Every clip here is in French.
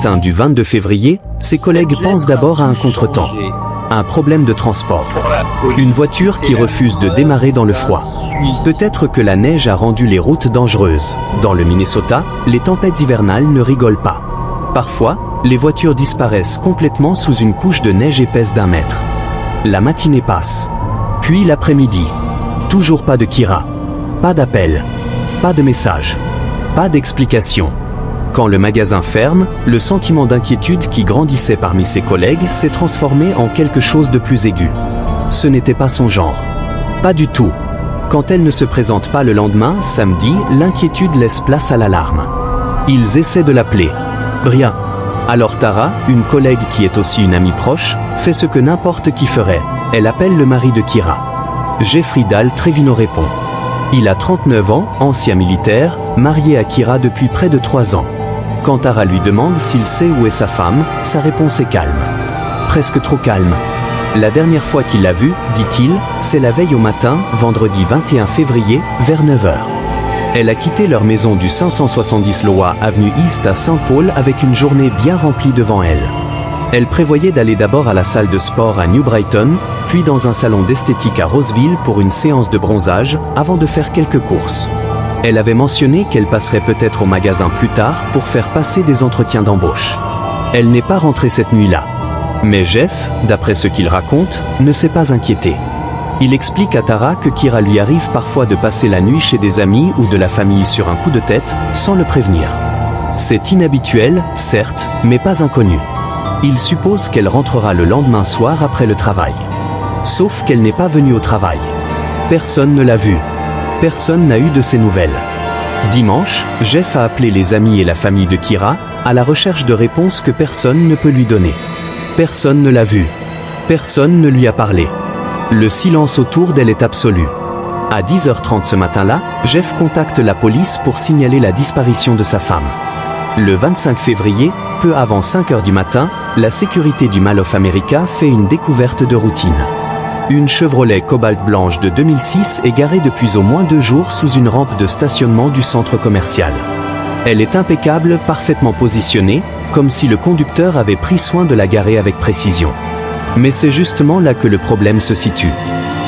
matin du 22 février, ses collègues pensent d'abord à un contretemps. Un problème de transport. Une voiture qui refuse de démarrer dans le froid. Peut-être que la neige a rendu les routes dangereuses. Dans le Minnesota, les tempêtes hivernales ne rigolent pas. Parfois, les voitures disparaissent complètement sous une couche de neige épaisse d'1 mètre. La matinée passe. Puis l'après-midi. Toujours pas de Kira. Pas d'appel. Pas de message. Pas d'explication. Quand le magasin ferme, le sentiment d'inquiétude qui grandissait parmi ses collègues s'est transformé en quelque chose de plus aigu. Ce n'était pas son genre. Pas du tout. Quand elle ne se présente pas le lendemain, samedi, l'inquiétude laisse place à l'alarme. Ils essaient de l'appeler. Rien. Alors Tara, une collègue qui est aussi une amie proche, fait ce que n'importe qui ferait. Elle appelle le mari de Kira. Jeffrey Dal Trevino répond. Il a 39 ans, ancien militaire, marié à Kira depuis près de 3 ans. Quand Tara lui demande s'il sait où est sa femme, sa réponse est calme. Presque trop calme. La dernière fois qu'il l'a vue, dit-il, c'est la veille au matin, vendredi 21 février, vers 9h. Elle a quitté leur maison du 570 Loa Avenue East à Saint Paul avec une journée bien remplie devant elle. Elle prévoyait d'aller d'abord à la salle de sport à New Brighton, puis dans un salon d'esthétique à Roseville pour une séance de bronzage, avant de faire quelques courses. Elle avait mentionné qu'elle passerait peut-être au magasin plus tard pour faire passer des entretiens d'embauche. Elle n'est pas rentrée cette nuit-là. Mais Jeff, d'après ce qu'il raconte, ne s'est pas inquiété. Il explique à Tara que Kira lui arrive parfois de passer la nuit chez des amis ou de la famille sur un coup de tête, sans le prévenir. C'est inhabituel, certes, mais pas inconnu. Il suppose qu'elle rentrera le lendemain soir après le travail. Sauf qu'elle n'est pas venue au travail. Personne ne l'a vue. Personne n'a eu de ses nouvelles. Dimanche, Jeff a appelé les amis et la famille de Kira, à la recherche de réponses que personne ne peut lui donner. Personne ne l'a vue. Personne ne lui a parlé. Le silence autour d'elle est absolu. À 10h30 ce matin-là, Jeff contacte la police pour signaler la disparition de sa femme. Le 25 février, peu avant 5h du matin, la sécurité du Mall of America fait une découverte de routine. Une Chevrolet Cobalt blanche de 2006 est garée depuis au moins 2 jours sous une rampe de stationnement du centre commercial. Elle est impeccable, parfaitement positionnée, comme si le conducteur avait pris soin de la garer avec précision. Mais c'est justement là que le problème se situe.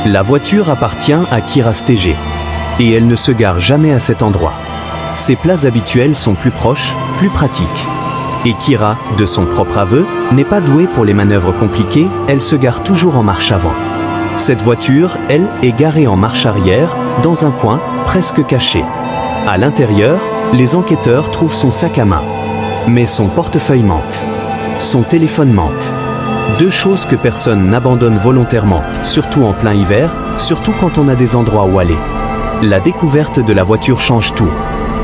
La voiture appartient à Kira Stege. Et elle ne se gare jamais à cet endroit. Ses places habituelles sont plus proches, plus pratiques. Et Kira, de son propre aveu, n'est pas douée pour les manœuvres compliquées, elle se gare toujours en marche avant. Cette voiture, elle, est garée en marche arrière, dans un coin, presque caché. À l'intérieur, les enquêteurs trouvent son sac à main. Mais son portefeuille manque. Son téléphone manque. 2 choses que personne n'abandonne volontairement, surtout en plein hiver, surtout quand on a des endroits où aller. La découverte de la voiture change tout.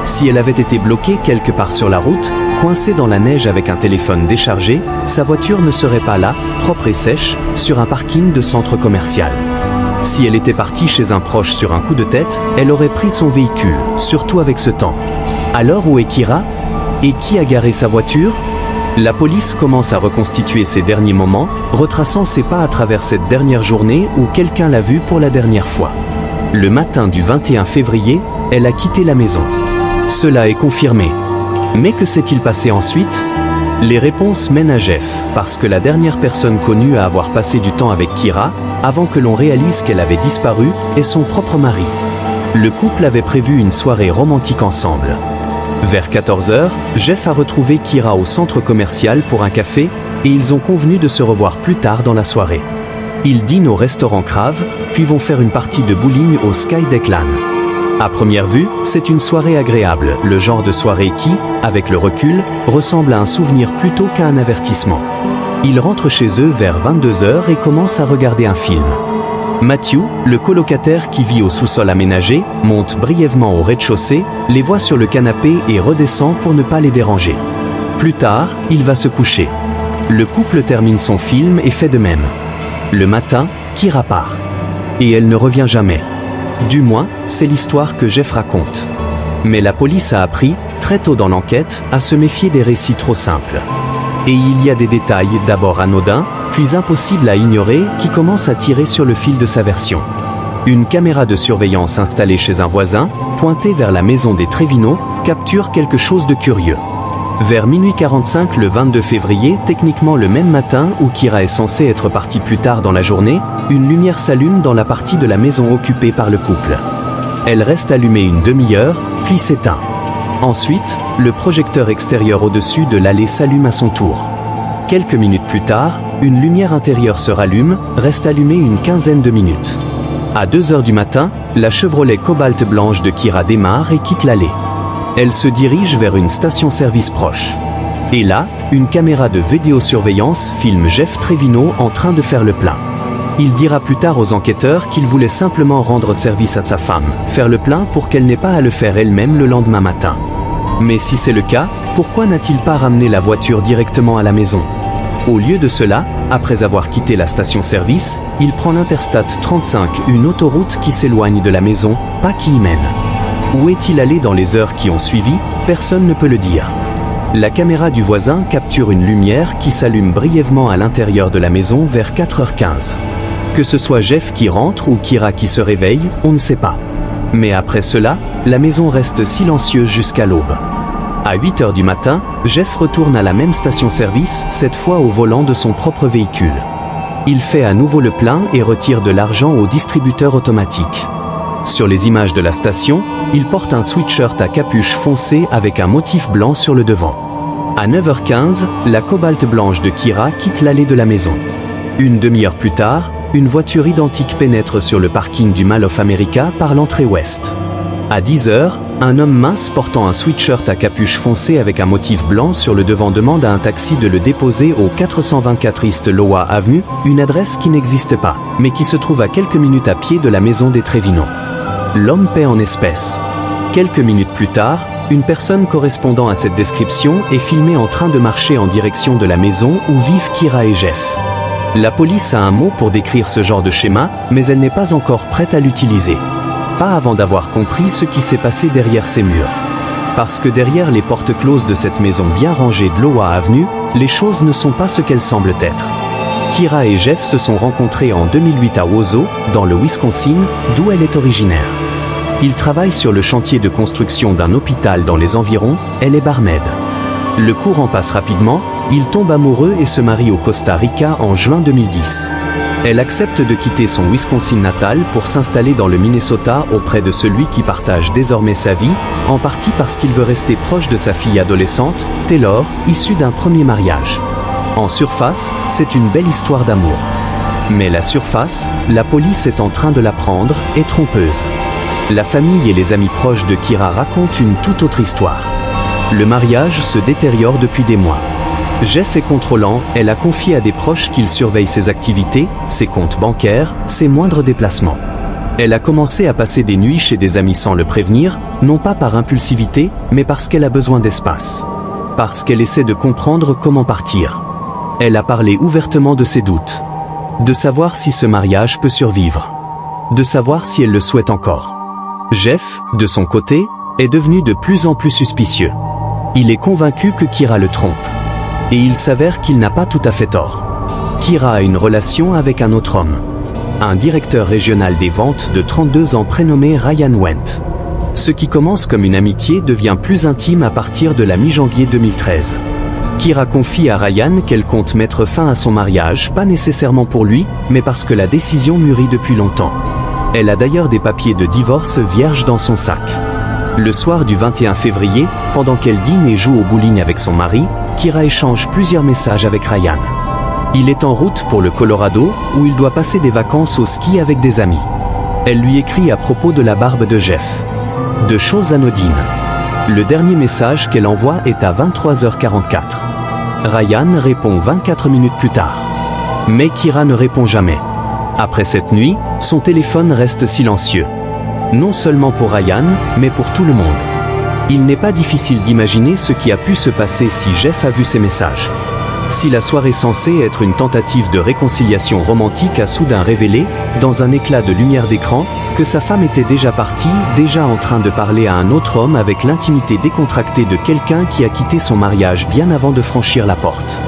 Si elle avait été bloquée quelque part sur la route, coincée dans la neige avec un téléphone déchargé, sa voiture ne serait pas là, propre et sèche, sur un parking de centre commercial. Si elle était partie chez un proche sur un coup de tête, elle aurait pris son véhicule, surtout avec ce temps. Alors où est Kira? Et qui a garé sa voiture? La police commence à reconstituer ses derniers moments, retraçant ses pas à travers cette dernière journée où quelqu'un l'a vue pour la dernière fois. Le matin du 21 février, elle a quitté la maison. Cela est confirmé. Mais que s'est-il passé ensuite? Les réponses mènent à Jeff, parce que la dernière personne connue à avoir passé du temps avec Kira, avant que l'on réalise qu'elle avait disparu, est son propre mari. Le couple avait prévu une soirée romantique ensemble. Vers 14h, Jeff a retrouvé Kira au centre commercial pour un café, et ils ont convenu de se revoir plus tard dans la soirée. Ils dînent au restaurant Crave, puis vont faire une partie de bowling au Sky Declan. À première vue, c'est une soirée agréable, le genre de soirée qui, avec le recul, ressemble à un souvenir plutôt qu'à un avertissement. Ils rentrent chez eux vers 22h et commencent à regarder un film. Matthew, le colocataire qui vit au sous-sol aménagé, monte brièvement au rez-de-chaussée, les voit sur le canapé et redescend pour ne pas les déranger. Plus tard, il va se coucher. Le couple termine son film et fait de même. Le matin, Kira part. Et elle ne revient jamais. Du moins, c'est l'histoire que Jeff raconte. Mais la police a appris, très tôt dans l'enquête, à se méfier des récits trop simples. Et il y a des détails d'abord anodins, puis impossibles à ignorer, qui commencent à tirer sur le fil de sa version. Une caméra de surveillance installée chez un voisin, pointée vers la maison des Trevino, capture quelque chose de curieux. Vers minuit 45 le 22 février, techniquement le même matin où Kira est censée être partie plus tard dans la journée, une lumière s'allume dans la partie de la maison occupée par le couple. Elle reste allumée une demi-heure, puis s'éteint. Ensuite, le projecteur extérieur au-dessus de l'allée s'allume à son tour. Quelques minutes plus tard, une lumière intérieure se rallume, reste allumée une quinzaine de minutes. À 2 heures du matin, la Chevrolet Cobalt blanche de Kira démarre et quitte l'allée. Elle se dirige vers une station-service proche. Et là, une caméra de vidéosurveillance filme Jeff Trevino en train de faire le plein. Il dira plus tard aux enquêteurs qu'il voulait simplement rendre service à sa femme, faire le plein pour qu'elle n'ait pas à le faire elle-même le lendemain matin. Mais si c'est le cas, pourquoi n'a-t-il pas ramené la voiture directement à la maison? Au lieu de cela, après avoir quitté la station-service, il prend l'Interstate 35, une autoroute qui s'éloigne de la maison, pas qui y mène. Où est-il allé dans les heures qui ont suivi? Personne ne peut le dire. La caméra du voisin capture une lumière qui s'allume brièvement à l'intérieur de la maison vers 4h15. Que ce soit Jeff qui rentre ou Kira qui se réveille, on ne sait pas. Mais après cela, la maison reste silencieuse jusqu'à l'aube. À 8h du matin, Jeff retourne à la même station-service, cette fois au volant de son propre véhicule. Il fait à nouveau le plein et retire de l'argent au distributeur automatique. Sur les images de la station, il porte un sweatshirt à capuche foncée avec un motif blanc sur le devant. À 9h15, la Cobalt blanche de Kira quitte l'allée de la maison. Une demi-heure plus tard, une voiture identique pénètre sur le parking du Mall of America par l'entrée ouest. À 10h, un homme mince portant un sweatshirt à capuche foncée avec un motif blanc sur le devant demande à un taxi de le déposer au 424 East Iowa Avenue, une adresse qui n'existe pas, mais qui se trouve à quelques minutes à pied de la maison des Trevino. L'homme paie en espèces. Quelques minutes plus tard, une personne correspondant à cette description est filmée en train de marcher en direction de la maison où vivent Kira et Jeff. La police a un mot pour décrire ce genre de schéma, mais elle n'est pas encore prête à l'utiliser. Pas avant d'avoir compris ce qui s'est passé derrière ces murs. Parce que derrière les portes closes de cette maison bien rangée de Iowa Avenue, les choses ne sont pas ce qu'elles semblent être. Kira et Jeff se sont rencontrés en 2008 à Wausau, dans le Wisconsin, d'où elle est originaire. Ils travaillent sur le chantier de construction d'un hôpital dans les environs, elle est barmaid. Le courant passe rapidement, ils tombent amoureux et se marient au Costa Rica en juin 2010. Elle accepte de quitter son Wisconsin natal pour s'installer dans le Minnesota auprès de celui qui partage désormais sa vie, en partie parce qu'il veut rester proche de sa fille adolescente, Taylor, issue d'un premier mariage. En surface, c'est une belle histoire d'amour. Mais la surface, la police est en train de l'apprendre, est trompeuse. La famille et les amis proches de Kira racontent une toute autre histoire. Le mariage se détériore depuis des mois. Jeff est contrôlant, elle a confié à des proches qu'il surveille ses activités, ses comptes bancaires, ses moindres déplacements. Elle a commencé à passer des nuits chez des amis sans le prévenir, non pas par impulsivité, mais parce qu'elle a besoin d'espace. Parce qu'elle essaie de comprendre comment partir. Elle a parlé ouvertement de ses doutes. De savoir si ce mariage peut survivre. De savoir si elle le souhaite encore. Jeff, de son côté, est devenu de plus en plus suspicieux. Il est convaincu que Kira le trompe. Et il s'avère qu'il n'a pas tout à fait tort. Kira a une relation avec un autre homme. Un directeur régional des ventes de 32 ans prénommé Ryan Wendt. Ce qui commence comme une amitié devient plus intime à partir de la mi-janvier 2013. Kira confie à Ryan qu'elle compte mettre fin à son mariage, pas nécessairement pour lui, mais parce que la décision mûrit depuis longtemps. Elle a d'ailleurs des papiers de divorce vierges dans son sac. Le soir du 21 février, pendant qu'elle dîne et joue au bowling avec son mari, Kira échange plusieurs messages avec Ryan. Il est en route pour le Colorado, où il doit passer des vacances au ski avec des amis. Elle lui écrit à propos de la barbe de Jeff. De choses anodines. Le dernier message qu'elle envoie est à 23h44. Ryan répond 24 minutes plus tard. Mais Kira ne répond jamais. Après cette nuit, son téléphone reste silencieux. Non seulement pour Ryan, mais pour tout le monde. Il n'est pas difficile d'imaginer ce qui a pu se passer si Jeff a vu ces messages. Si la soirée censée être une tentative de réconciliation romantique a soudain révélé, dans un éclat de lumière d'écran, que sa femme était déjà partie, déjà en train de parler à un autre homme avec l'intimité décontractée de quelqu'un qui a quitté son mariage bien avant de franchir la porte.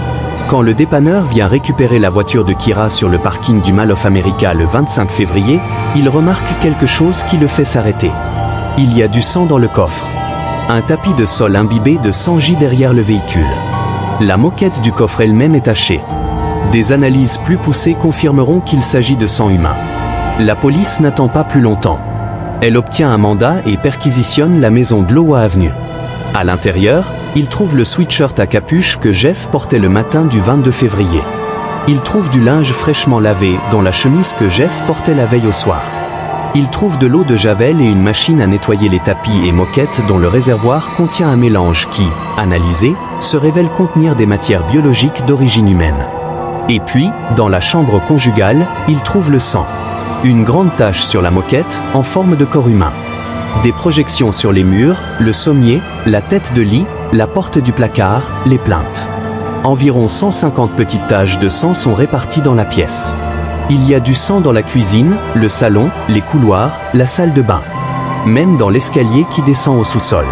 Quand le dépanneur vient récupérer la voiture de Kira sur le parking du Mall of America le 25 février, il remarque quelque chose qui le fait s'arrêter. Il y a du sang dans le coffre. Un tapis de sol imbibé de sang gît derrière le véhicule. La moquette du coffre elle-même est tachée. Des analyses plus poussées confirmeront qu'il s'agit de sang humain. La police n'attend pas plus longtemps. Elle obtient un mandat et perquisitionne la maison de Iowa Avenue. À l'intérieur, il trouve le sweatshirt à capuche que Jeff portait le matin du 22 février. Il trouve du linge fraîchement lavé, dont la chemise que Jeff portait la veille au soir. Il trouve de l'eau de javel et une machine à nettoyer les tapis et moquettes dont le réservoir contient un mélange qui, analysé, se révèle contenir des matières biologiques d'origine humaine. Et puis, dans la chambre conjugale, il trouve le sang. Une grande tache sur la moquette, en forme de corps humain. Des projections sur les murs, le sommier, la tête de lit, la porte du placard, les plinthes. Environ 150 petites taches de sang sont réparties dans la pièce. Il y a du sang dans la cuisine, le salon, les couloirs, la salle de bain. Même dans l'escalier qui descend au sous-sol.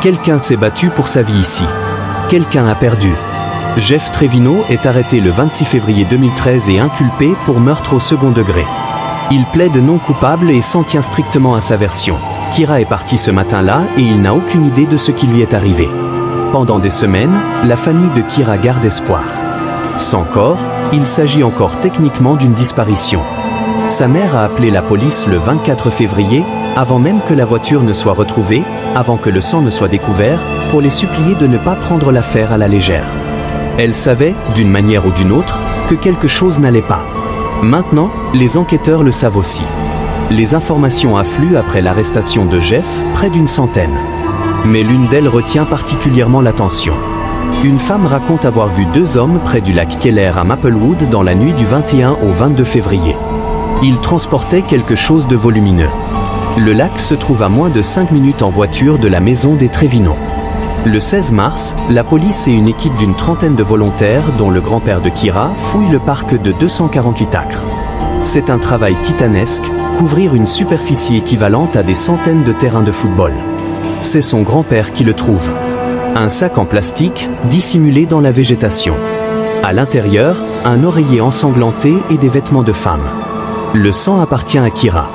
Quelqu'un s'est battu pour sa vie ici. Quelqu'un a perdu. Jeff Trevino est arrêté le 26 février 2013 et inculpé pour meurtre au second degré. Il plaide non coupable et s'en tient strictement à sa version. Kira est parti ce matin-là et il n'a aucune idée de ce qui lui est arrivé. Pendant des semaines, la famille de Kira garde espoir. Sans corps, il s'agit encore techniquement d'une disparition. Sa mère a appelé la police le 24 février, avant même que la voiture ne soit retrouvée, avant que le sang ne soit découvert, pour les supplier de ne pas prendre l'affaire à la légère. Elle savait, d'une manière ou d'une autre, que quelque chose n'allait pas. Maintenant, les enquêteurs le savent aussi. Les informations affluent après l'arrestation de Jeff, près d'une centaine. Mais l'une d'elles retient particulièrement l'attention. Une femme raconte avoir vu 2 hommes près du lac Keller à Maplewood dans la nuit du 21 au 22 février. Ils transportaient quelque chose de volumineux. Le lac se trouve à moins de 5 minutes en voiture de la maison des Trevino. Le 16 mars, la police et une équipe d'une trentaine de volontaires, dont le grand-père de Kira, fouillent le parc de 248 acres. C'est un travail titanesque, couvrir une superficie équivalente à des centaines de terrains de football. C'est son grand-père qui le trouve. Un sac en plastique, dissimulé dans la végétation. À l'intérieur, un oreiller ensanglanté et des vêtements de femme. Le sang appartient à Kira.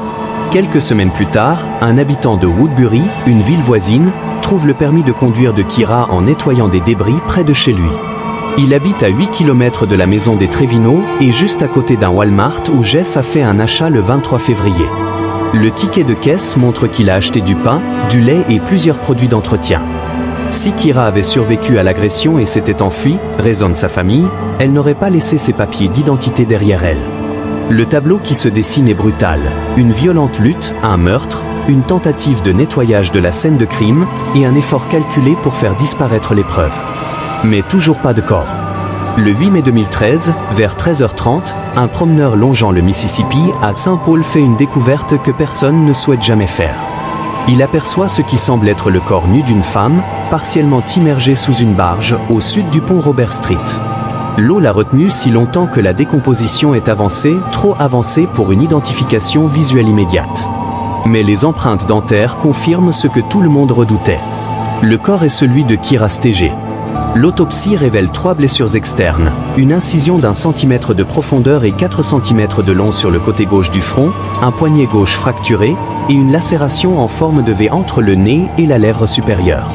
Quelques semaines plus tard, un habitant de Woodbury, une ville voisine, trouve le permis de conduire de Kira en nettoyant des débris près de chez lui. Il habite à 8 km de la maison des Trevino et juste à côté d'un Walmart où Jeff a fait un achat le 23 février. Le ticket de caisse montre qu'il a acheté du pain, du lait et plusieurs produits d'entretien. Si Kira avait survécu à l'agression et s'était enfuie, raisonne sa famille, elle n'aurait pas laissé ses papiers d'identité derrière elle. Le tableau qui se dessine est brutal. Une violente lutte, un meurtre, une tentative de nettoyage de la scène de crime et un effort calculé pour faire disparaître les preuves. Mais toujours pas de corps. Le 8 mai 2013, vers 13h30, un promeneur longeant le Mississippi à Saint Paul fait une découverte que personne ne souhaite jamais faire. Il aperçoit ce qui semble être le corps nu d'une femme, partiellement immergée sous une barge, au sud du pont Robert Street. L'eau l'a retenu si longtemps que la décomposition est avancée, trop avancée pour une identification visuelle immédiate. Mais les empreintes dentaires confirment ce que tout le monde redoutait. Le corps est celui de Kira Stege. L'autopsie révèle 3 blessures externes, une incision d'1 centimètre de profondeur et 4 cm de long sur le côté gauche du front, un poignet gauche fracturé, et une lacération en forme de V entre le nez et la lèvre supérieure.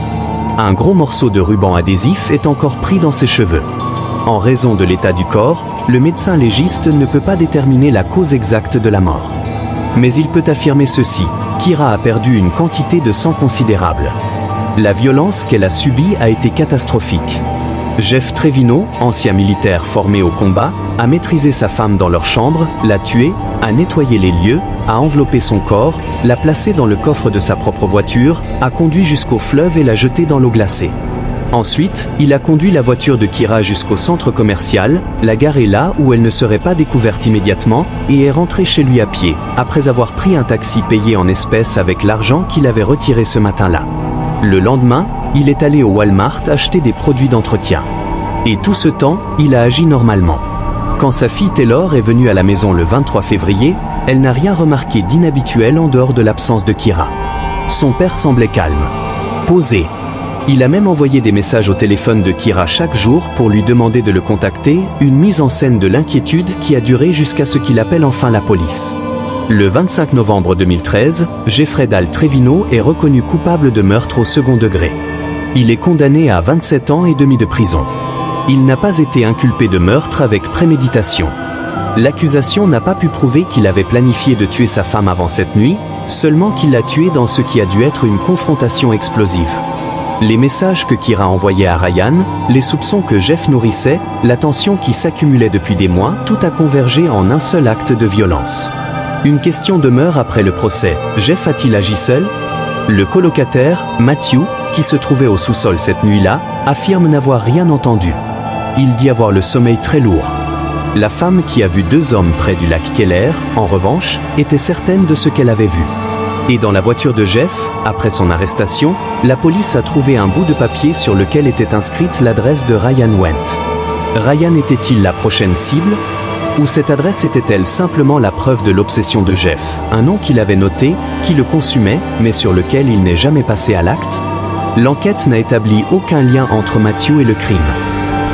Un gros morceau de ruban adhésif est encore pris dans ses cheveux. En raison de l'état du corps, le médecin légiste ne peut pas déterminer la cause exacte de la mort. Mais il peut affirmer ceci, Kira a perdu une quantité de sang considérable. La violence qu'elle a subie a été catastrophique. Jeff Trevino, ancien militaire formé au combat, a maîtrisé sa femme dans leur chambre, l'a tuée, a nettoyé les lieux, a enveloppé son corps, l'a placé dans le coffre de sa propre voiture, a conduit jusqu'au fleuve et l'a jeté dans l'eau glacée. Ensuite, il a conduit la voiture de Kira jusqu'au centre commercial, l'a garée là où elle ne serait pas découverte immédiatement, et est rentré chez lui à pied, après avoir pris un taxi payé en espèces avec l'argent qu'il avait retiré ce matin-là. Le lendemain, il est allé au Walmart acheter des produits d'entretien. Et tout ce temps, il a agi normalement. Quand sa fille Taylor est venue à la maison le 23 février, elle n'a rien remarqué d'inhabituel en dehors de l'absence de Kira. Son père semblait calme, posé. Il a même envoyé des messages au téléphone de Kira chaque jour pour lui demander de le contacter, une mise en scène de l'inquiétude qui a duré jusqu'à ce qu'il appelle enfin la police. Le 25 novembre 2013, Jeffrey Dal Trevino est reconnu coupable de meurtre au second degré. Il est condamné à 27 ans et demi de prison. Il n'a pas été inculpé de meurtre avec préméditation. L'accusation n'a pas pu prouver qu'il avait planifié de tuer sa femme avant cette nuit, seulement qu'il l'a tuée dans ce qui a dû être une confrontation explosive. Les messages que Kira envoyait à Ryan, les soupçons que Jeff nourrissait, la tension qui s'accumulait depuis des mois, tout a convergé en un seul acte de violence. Une question demeure après le procès. Jeff a-t-il agi seul? Le colocataire, Matthew, qui se trouvait au sous-sol cette nuit-là, affirme n'avoir rien entendu. Il dit avoir le sommeil très lourd. La femme qui a vu 2 hommes près du lac Keller, en revanche, était certaine de ce qu'elle avait vu. Et dans la voiture de Jeff, après son arrestation, la police a trouvé un bout de papier sur lequel était inscrite l'adresse de Ryan Wendt. Ryan était-il la prochaine cible? Ou cette adresse était-elle simplement la preuve de l'obsession de Jeff, un nom qu'il avait noté, qui le consumait, mais sur lequel il n'est jamais passé à l'acte? L'enquête n'a établi aucun lien entre Matthew et le crime.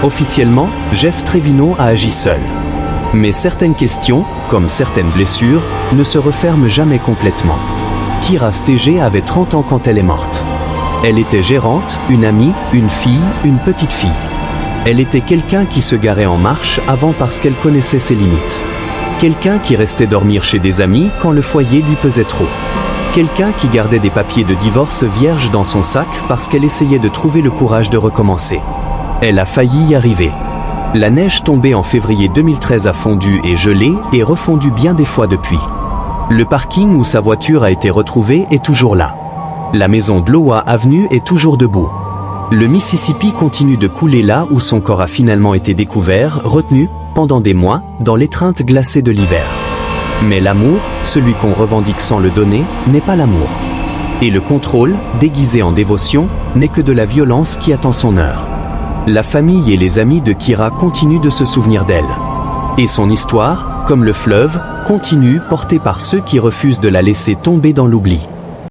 Officiellement, Jeff Trevino a agi seul. Mais certaines questions, comme certaines blessures, ne se referment jamais complètement. Kira Stege avait 30 ans quand elle est morte. Elle était gérante, une amie, une fille, une petite fille. Elle était quelqu'un qui se garait en marche avant parce qu'elle connaissait ses limites. Quelqu'un qui restait dormir chez des amis quand le foyer lui pesait trop. Quelqu'un qui gardait des papiers de divorce vierges dans son sac parce qu'elle essayait de trouver le courage de recommencer. Elle a failli y arriver. La neige tombée en février 2013 a fondu et gelé et refondu bien des fois depuis. Le parking où sa voiture a été retrouvée est toujours là. La maison de Iowa Avenue est toujours debout. Le Mississippi continue de couler là où son corps a finalement été découvert, retenu, pendant des mois, dans l'étreinte glacée de l'hiver. Mais l'amour, celui qu'on revendique sans le donner, n'est pas l'amour. Et le contrôle, déguisé en dévotion, n'est que de la violence qui attend son heure. La famille et les amis de Kira continuent de se souvenir d'elle. Et son histoire, comme le fleuve, continue portée par ceux qui refusent de la laisser tomber dans l'oubli.